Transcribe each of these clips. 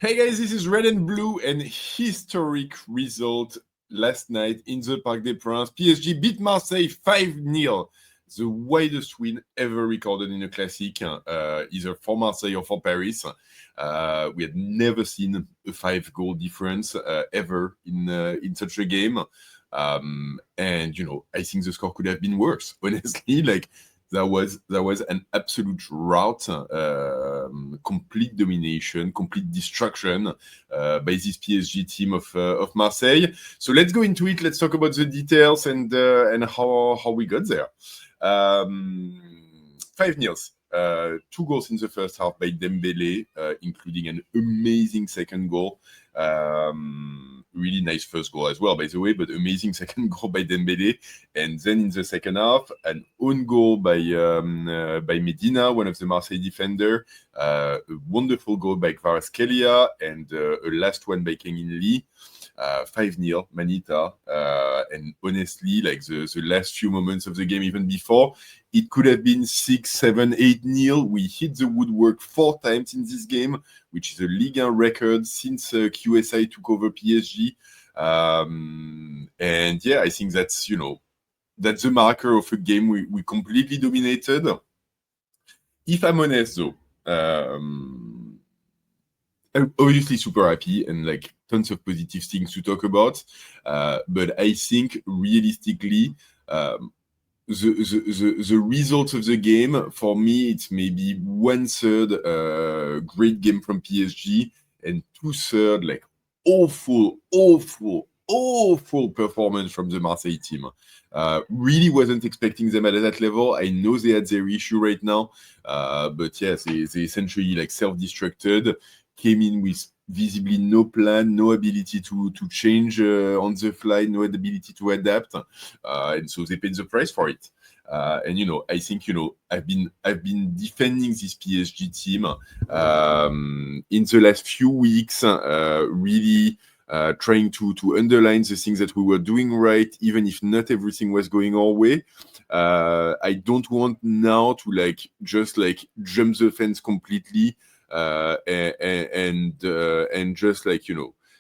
Hey guys, this is Red and Blue, and historic result last night in the Parc des Princes. PSG beat Marseille 5-0, the widest win ever recorded in a Classique, either for Marseille or for Paris. We had never seen a 5-goal difference ever in such a game. And I think the score could have been worse. Honestly, that was an absolute rout, complete domination, complete destruction by this PSG team of Marseille. So let's go into it. Let's talk about the details and how we got there. 5-0. 2 goals in the first half by Dembélé, including an amazing second goal. Really nice first goal as well, by the way, but amazing second goal by Dembélé. And then in the second half, an own goal by Medina, one of the Marseille defender, a wonderful goal by Kvaratskhelia, and a last one by Kang-in and Lee. 5-0, Manita. And honestly, the last few moments of the game, even before, it could have been 6, 7, 8-0. We hit the woodwork 4 times in this game, which is a Ligue record since QSI took over PSG. And yeah, I think that's the marker of a game we completely dominated. If I'm honest, though, I'm obviously super happy and tons of positive things to talk about. But I think realistically, the results of the game, for me, it's maybe 1/3 great game from PSG and 2/3 awful performance from the Marseille team. Really wasn't expecting them at that level. I know they had their issue right now, but yeah, they essentially self-destructed, came in with visibly no plan, no ability to change on the fly, no ability to adapt, and so they paid the price for it. And I think I've been defending this PSG team in the last few weeks, really trying to underline the things that we were doing right, even if not everything was going our way. I don't want now to just jump the fence completely. And just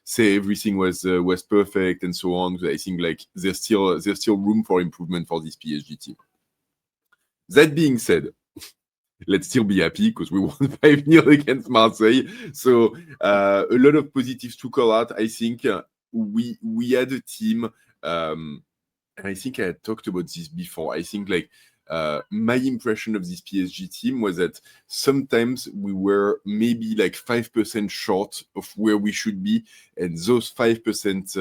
say everything was perfect and so on. I think there's still room for improvement for this PSG team. That being said, let's still be happy because we won 5-0 against Marseille. So a lot of positives to call out. I think we had a team, and I think I had talked about this before. I think my impression of this PSG team was that sometimes we were maybe 5% short of where we should be, and those 5%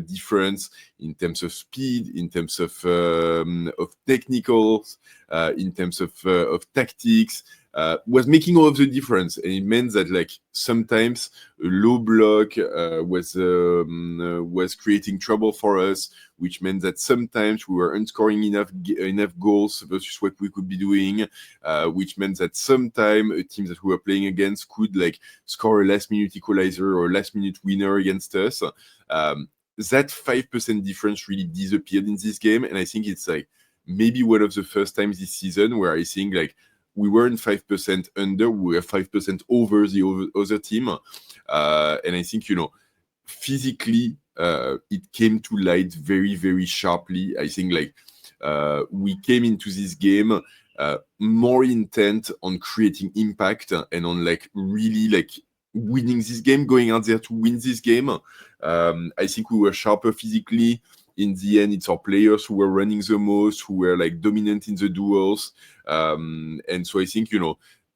difference in terms of speed, in terms of technicals, in terms of tactics, was making all of the difference. And it meant that sometimes a low block was creating trouble for us, which meant that sometimes we weren't scoring enough goals versus what we could be doing, which meant that sometimes a team that we were playing against could score a last-minute equalizer or a last-minute winner against us. That 5% difference really disappeared in this game, and I think it's maybe one of the first times this season where I think we weren't 5% under, we were 5% over the other team. And I think, physically, it came to light very, very sharply. I think we came into this game more intent on creating impact and on really winning this game, going out there to win this game. I think we were sharper physically. In the end, it's our players who were running the most, who were dominant in the duels. And so I think,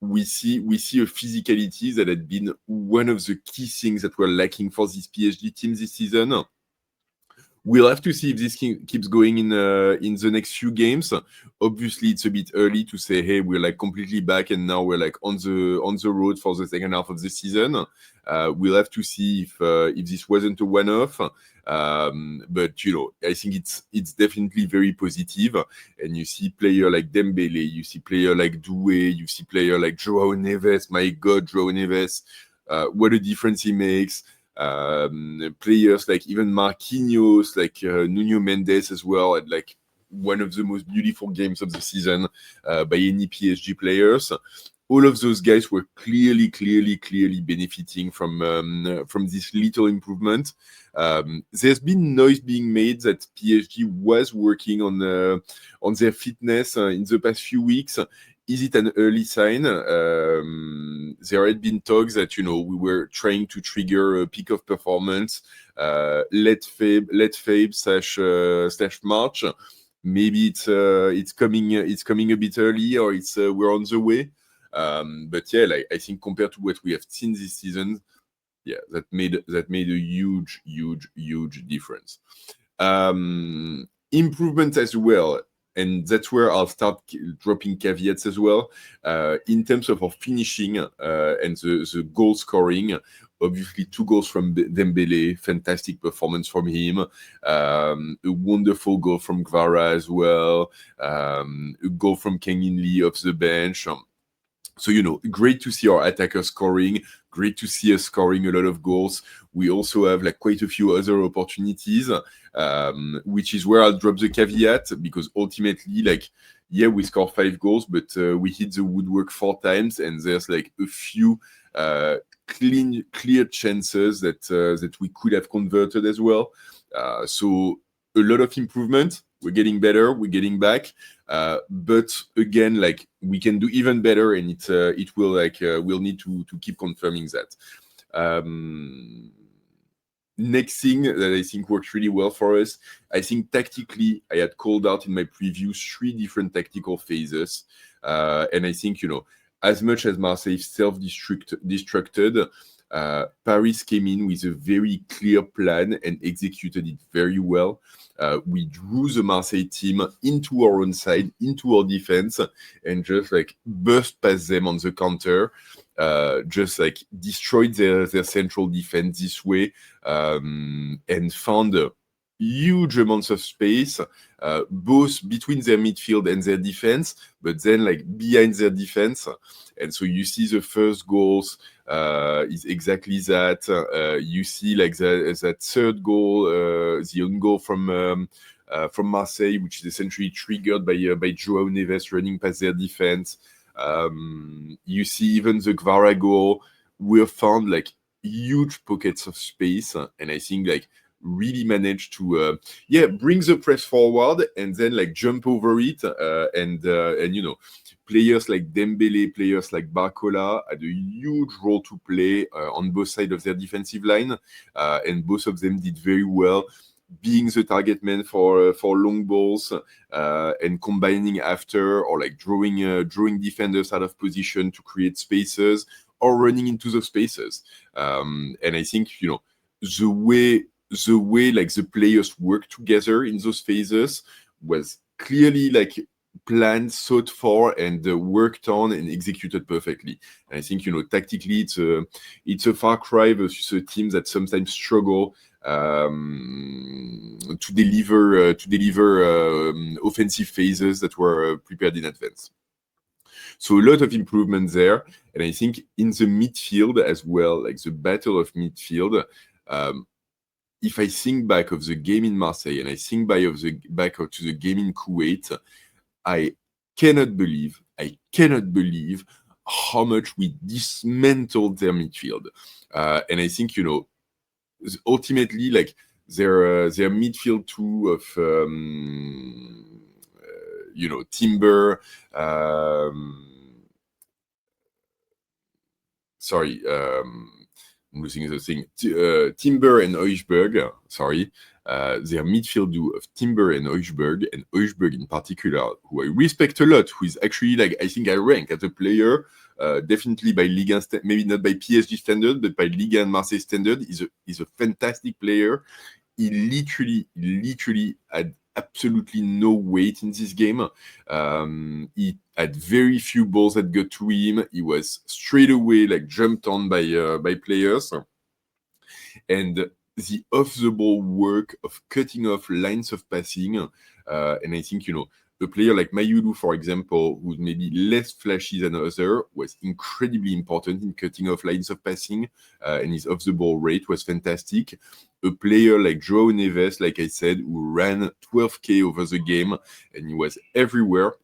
we see a physicality that had been one of the key things that were lacking for this PSG team this season. We'll have to see if this keeps going in the next few games. Obviously, it's a bit early to say, hey, we're completely back and now we're on the road for the second half of the season. We'll have to see if this wasn't a one-off. But I think it's definitely very positive. And you see player like Dembélé, you see player like Doué, you see player like Joao Neves. My God, Joao Neves, what a difference he makes. Players even Marquinhos, Nuno Mendes as well, had one of the most beautiful games of the season by any PSG players. all of those guys were clearly benefiting from this little improvement. There's been noise being made that PSG was working on their fitness in the past few weeks. Is it an early sign? There had been talks that we were trying to trigger a peak of performance, late Feb slash March. Maybe it's coming a bit early, or we're on the way. But yeah, like I think compared to what we have seen this season, yeah, that made a huge difference. Improvement as well, and that's where I'll start dropping caveats as well. In terms of our finishing and the goal scoring, obviously 2 goals from Dembélé, fantastic performance from him. A wonderful goal from Kvara as well. A goal from Kang-in Lee off the bench. So, great to see our attackers scoring, great to see us scoring a lot of goals. We also have like quite a few other opportunities, which is where I'll drop the caveat, because ultimately, like, yeah, we score 5 goals, but we hit the woodwork 4 times, and there's like a few clear chances that we could have converted as well. So a lot of improvement. We're getting better. We're getting back. But again, like, we can do even better, and it will we'll need to keep confirming that. Next thing that I think worked really well for us, I think tactically, I had called out in my preview 3 different tactical phases. And I think, as much as Marseille self-destructed, Paris came in with a very clear plan and executed it very well. We drew the Marseille team into our own side, into our defense, and just like burst past them on the counter. Just like destroyed their central defense this way, and found huge amounts of space, both between their midfield and their defense, but then like behind their defense. And so you see the first goals is exactly that. You see like that third goal, the own goal from Marseille, which is essentially triggered by Joao Neves running past their defense. You see even the Kvara goal, we have found like huge pockets of space, and I think like really managed to bring the press forward and then like jump over it, and players like Dembélé, players like Barcola had a huge role to play on both sides of their defensive line, and both of them did very well, being the target man for long balls, and combining after, or like drawing defenders out of position to create spaces, or running into those spaces. And I think the way like the players work together in those phases was clearly like planned, thought for, and worked on and executed perfectly. And I think tactically it's a far cry versus a team that sometimes struggle to deliver offensive phases that were prepared in advance. So a lot of improvement there, and I think in the midfield as well, like the battle of midfield. If I think back of the game in Marseille and I think back to the game in Kuwait, I cannot believe how much we dismantled their midfield. And I think ultimately, like their midfield two of Timber, I'm losing the thing. Timber and Højbjerg, their midfield duo of Timber and Højbjerg in particular, who I respect a lot, who is actually like, I think I rank as a player, definitely by Ligue 1, maybe not by PSG standard, but by Ligue 1 Marseille standard, is a fantastic player. He literally had absolutely no weight in this game. He had very few balls that got to him. He was straight away like jumped on by players, and the off-the-ball work of cutting off lines of passing. And I think a player like Mayulu, for example, who's maybe less flashy than other, was incredibly important in cutting off lines of passing, and his off-the-ball rate was fantastic. A player like Joao Neves, like I said, who ran 12K over the game, and he was everywhere.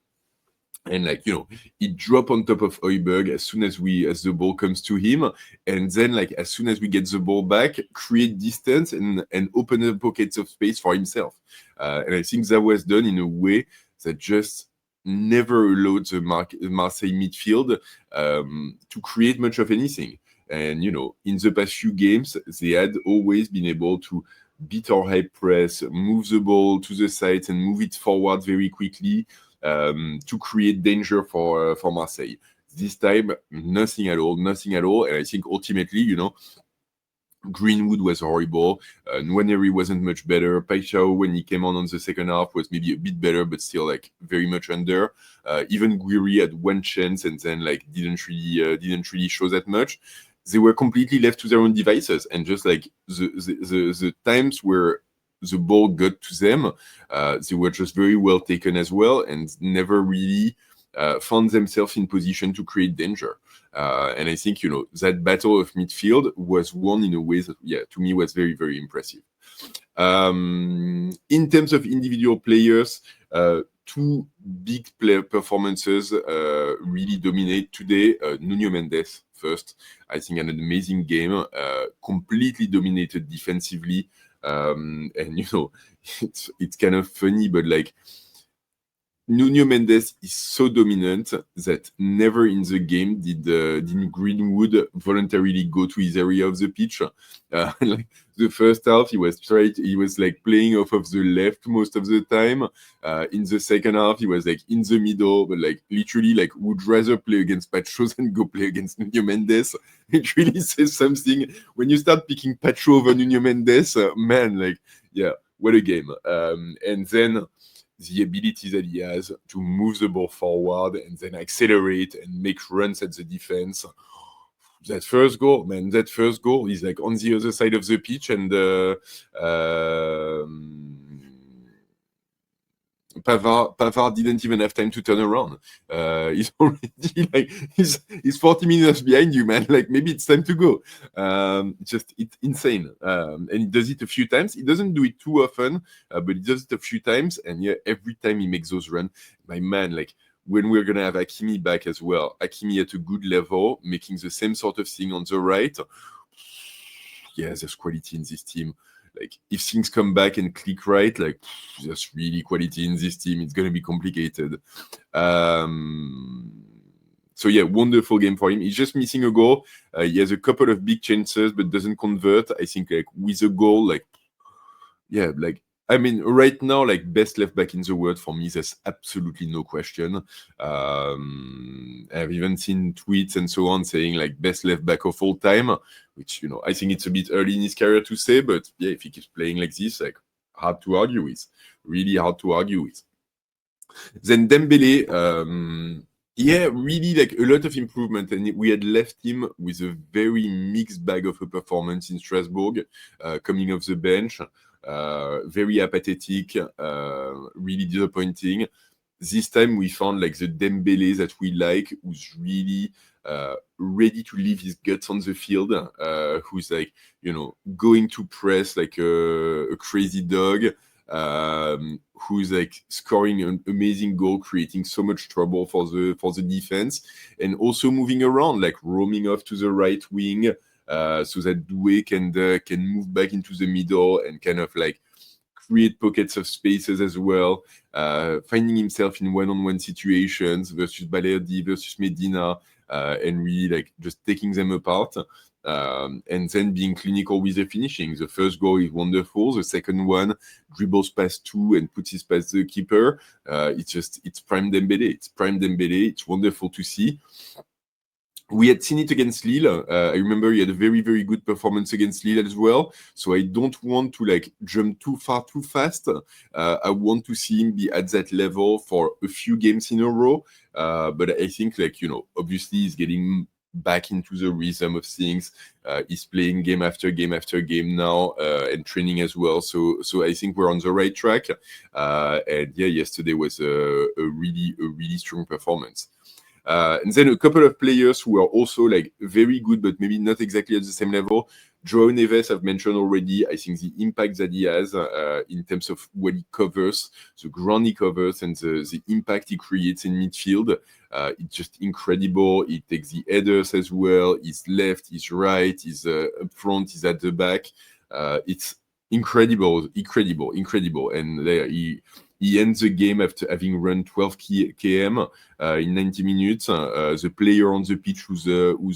And like, he drop on top of Højbjerg as soon as the ball comes to him, and then like as soon as we get the ball back, create distance and open up pockets of space for himself. And I think that was done in a way that just never allowed the Marseille midfield to create much of anything. And in the past few games, they had always been able to beat our high press, move the ball to the sides, and move it forward very quickly. To create danger for Marseille. This time, nothing at all. And I think ultimately, Greenwood was horrible. Nwaneri wasn't much better. Paixão, when he came on the second half, was maybe a bit better, but still like very much under. Even Guiri had one chance and then like didn't really show that much. They were completely left to their own devices, and just like the times where the ball got to them, they were just very well taken as well, and never really found themselves in position to create danger. And I think, that battle of midfield was won in a way that, to me was very, very impressive. In terms of individual players, two big player performances really dominate today. Nuno Mendes first, I think, had an amazing game, completely dominated defensively. And it's kind of funny, but like Nuno Mendes is so dominant that never in the game did Greenwood voluntarily go to his area of the pitch. Like the first half, he was like playing off of the left most of the time. In the second half, he was like in the middle, but like literally like would rather play against Pacho than go play against Nuno Mendes. It really says something when you start picking Pacho over Nuno Mendes. Man, like what a game! And then the ability that he has to move the ball forward and then accelerate and make runs at the defense. That first goal, is like on the other side of the pitch, and Pavard didn't even have time to turn around. He's already like he's 40 minutes behind you, man. Like maybe it's time to go. It's insane. And he does it a few times. He doesn't do it too often, but he does it a few times. And every time he makes those runs, my man, like when we're gonna have Hakimi back as well, Hakimi at a good level, making the same sort of thing on the right. Yeah, there's quality in this team. Like if things come back and click right, like there's really quality in this team. It's going to be complicated. So wonderful game for him. He's just missing a goal. He has a couple of big chances, but doesn't convert. I think like with a goal, I mean, right now, like best left back in the world for me, there's absolutely no question. I've even seen tweets and so on saying like best left back of all time, which I think it's a bit early in his career to say, but if he keeps playing like this, like hard to argue with, really hard to argue with. Then Dembélé, really like a lot of improvement, and we had left him with a very mixed bag of a performance in Strasbourg, coming off the bench. Very apathetic, really disappointing. This time we found like the Dembélé that we like, who's really ready to leave his guts on the field, who's like, going to press like a crazy dog, who's like scoring an amazing goal, creating so much trouble for the defense, and also moving around, like roaming off to the right wing, so that Doué can move back into the middle and kind of like create pockets of spaces as well, finding himself in one-on-one situations versus Balerdi, versus Medina, and really like just taking them apart, and then being clinical with the finishing. The first goal is wonderful. The second one dribbles past two and puts it past the keeper. It's prime Dembélé. It's wonderful to see. We had seen it against Lille. I remember he had a very, very good performance against Lille as well. So I don't want to like jump too far too fast. I want to see him be at that level for a few games in a row. But I think like, obviously he's getting back into the rhythm of things. He's playing game after game after game now, and training as well. So I think we're on the right track. And yesterday was a really strong performance. And then a couple of players who are also like very good, but maybe not exactly at the same level. João Neves, I've mentioned already. I think the impact that he has in terms of what he covers, the ground he covers, and the impact he creates in midfield, it's just incredible. He takes the headers as well. He's left, he's right, he's up front, he's at the back. It's incredible. And he ends the game after having run 12 km in 90 minutes. The player on the pitch who's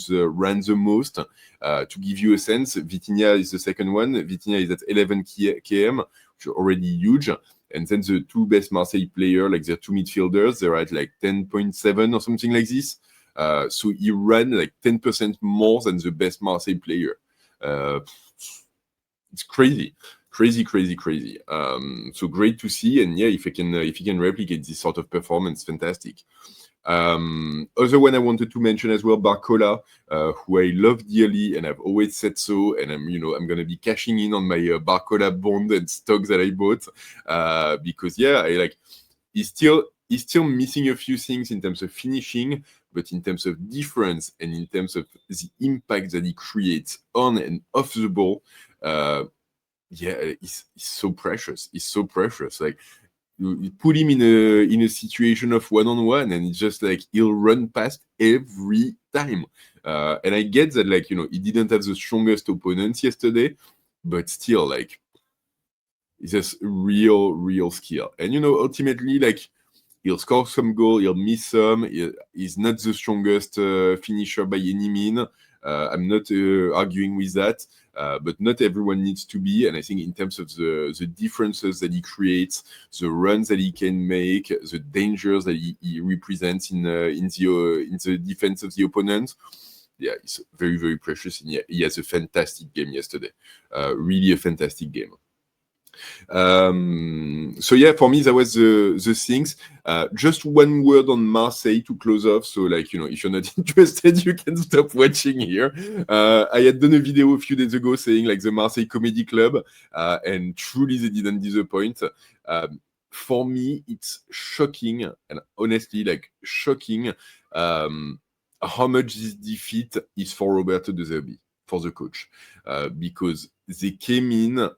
ran the most. To give you a sense, Vitinha is the second one. Vitinha is at 11 km, which is already huge. And then the two best Marseille players, like their two midfielders, they're at like 10.7 or something like this. So he ran like 10% more than the best Marseille player. It's crazy. So great to see, and yeah, if he can replicate this sort of performance, fantastic. Other one I wanted to mention as well, Barcola, who I love dearly, and I've always said so, and I'm gonna be cashing in on my Barcola bond and stock that I bought, because yeah, he's still missing a few things in terms of finishing, but in terms of difference and in terms of the impact that he creates on and off the ball, he's so precious. Like, you put him in a situation of one-on-one, and it's just like he'll run past every time. And I get that, like, he didn't have the strongest opponents yesterday, but still, like, it's just real skill. And ultimately, like, he'll score some goal, he'll miss some. He's not the strongest finisher by any mean. I'm not arguing with that, but not everyone needs to be. And I think in terms of the differences that he creates, the runs that he can make, the dangers that he represents in the defense of the opponent, yeah, it's very, very precious. And yeah, he has a fantastic game yesterday. Really a fantastic game. So yeah, for me, that was the things. Just one word on Marseille to close off. So, like, if you're not interested, you can stop watching here. I had done a video a few days ago saying, like, the Marseille Comedy Club, and truly they didn't disappoint. For me, it's shocking, and honestly, like, shocking, how much this defeat is for Roberto De Zerbi, for the coach, because they came in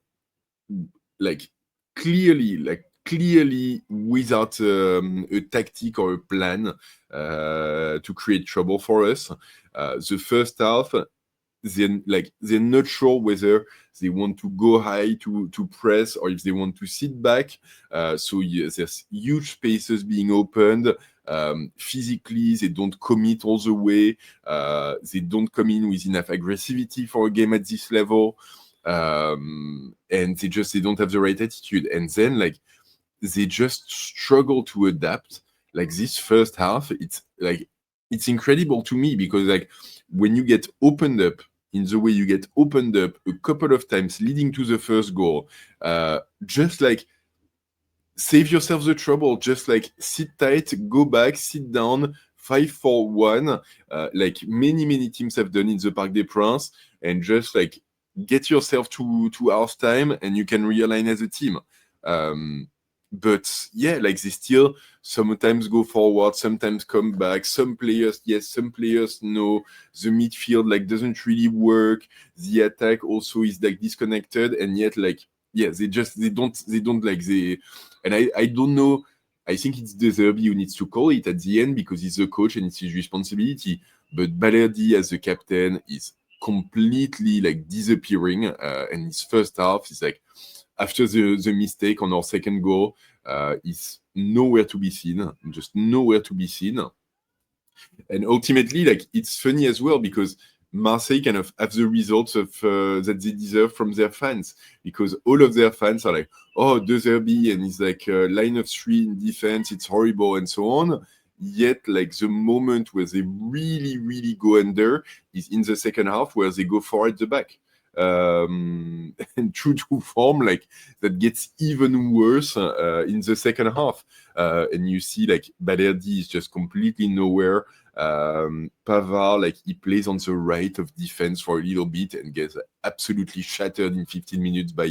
like clearly without a tactic or a plan to create trouble for us. The first half, they're not sure whether they want to go high to press or if they want to sit back. So yeah, there's huge spaces being opened. Physically, they don't commit all the way. They don't come in with enough aggressivity for a game at this level. And they don't have the right attitude. And then, like, they just struggle to adapt. Like, this first half, it's incredible to me, because, like, when you get opened up in the way you get opened up a couple of times leading to the first goal, just like save yourself the trouble, just like sit tight, go back, sit down, 5-4-1, like many teams have done in the Parc des Princes, and just like get yourself to half time and you can realign as a team. But yeah, like, they still sometimes go forward, sometimes come back. Some players, yes, some players no. The midfield, like, doesn't really work. The attack also is like disconnected, and yet, like, yeah, they don't like they. And I don't know. I think it's De Zerbi who needs to call it at the end, because he's the coach and it's his responsibility. But Balerdi as the captain is completely like disappearing, and his first half is like, after the mistake on our second goal, is nowhere to be seen, just nowhere to be seen. And ultimately, like, it's funny as well, because Marseille kind of have the results of that they deserve from their fans, because all of their fans are like, oh, De Zerbi, and he's like line of three in defense, it's horrible, and so on. Yet, like, the moment where they really go under is in the second half, where they go far at the back. And true to form, like, that gets even worse in the second half. And you see, like, Balerdi is just completely nowhere. Pavard, like, he plays on the right of defense for a little bit and gets absolutely shattered in 15 minutes by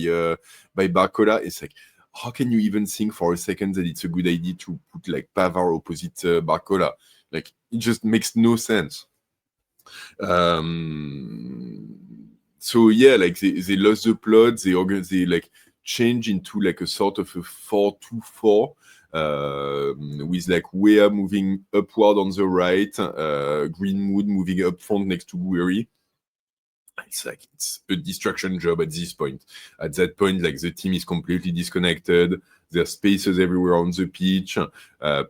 Barcola. It's like, how can you even think for a second that it's a good idea to put like Pavard opposite Barcola? Like, it just makes no sense. So yeah, like they lost the plot. They like change into like a sort of a 4-2-4 with like Wea moving upward on the right, Greenwood moving up front next to Guerri. It's a distraction job at this point. At that point, like the team is completely disconnected. There's spaces everywhere on the pitch.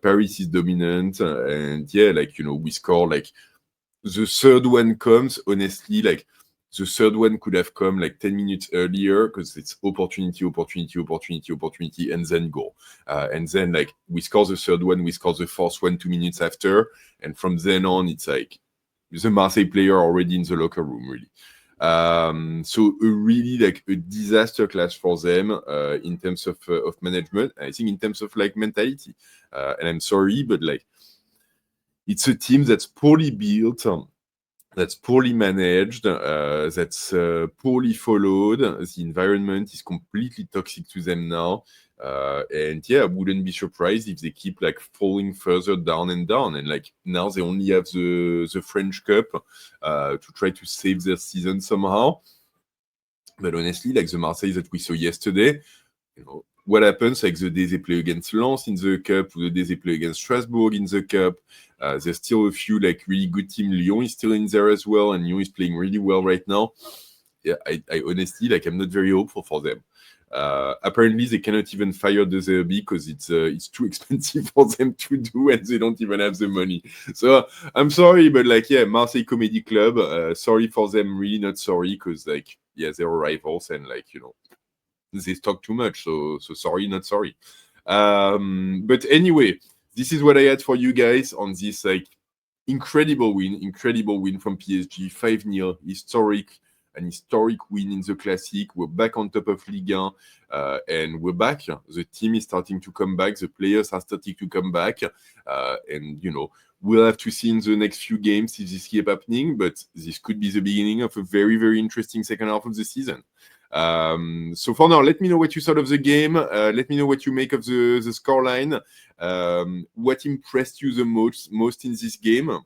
Paris is dominant, and yeah, like we score. Like the third one comes. Honestly, like the third one could have come like 10 minutes earlier because it's opportunity, and then goal. And then like we score the third one, we score the fourth one 2 minutes after, and from then on, it's like the Marseille player already in the locker room, really. So really like a disaster class for them in terms of management. I think in terms of like mentality. And I'm sorry, but like it's a team that's poorly built, that's poorly managed, that's poorly followed. The environment is completely toxic to them now. And yeah, I wouldn't be surprised if they keep like falling further down and down. And like now they only have the French Cup to try to save their season somehow. But honestly, like the Marseille that we saw yesterday, what happens like the day they play against Lens in the Cup, or the day they play against Strasbourg in the Cup, there's still a few like really good teams. Lyon is still in there as well, and Lyon is playing really well right now. Yeah, I honestly, like, I'm not very hopeful for them. Apparently, they cannot even fire De Zerbi because it's too expensive for them to do, and they don't even have the money. So I'm sorry, but like, yeah, Marseille Comedy Club. Sorry for them, really not sorry, because like, yeah, they're rivals, and like they talk too much. So sorry, not sorry. But anyway, this is what I had for you guys on this like incredible win from PSG, 5-0, an historic win in the Classique. We're back on top of Ligue 1, and we're back. The team is starting to come back. The players are starting to come back, and we'll have to see in the next few games if this keeps happening. But this could be the beginning of a very, very interesting second half of the season. So for now, let me know what you thought of the game. Let me know what you make of the scoreline. What impressed you the most in this game?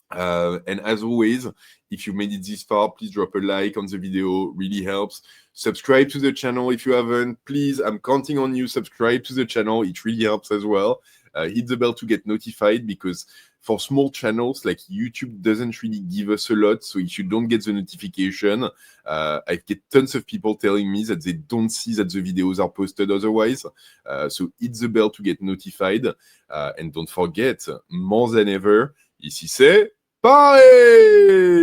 And as always, if you made it this far, please drop a like on the video. Really helps. Subscribe to the channel if you haven't. Please, I'm counting on you. Subscribe to the channel. It really helps as well. Hit the bell to get notified, because for small channels, like, YouTube doesn't really give us a lot. So if you don't get the notification, I get tons of people telling me that they don't see that the videos are posted otherwise. So hit the bell to get notified. And don't forget, more than ever, ici c'est Paris!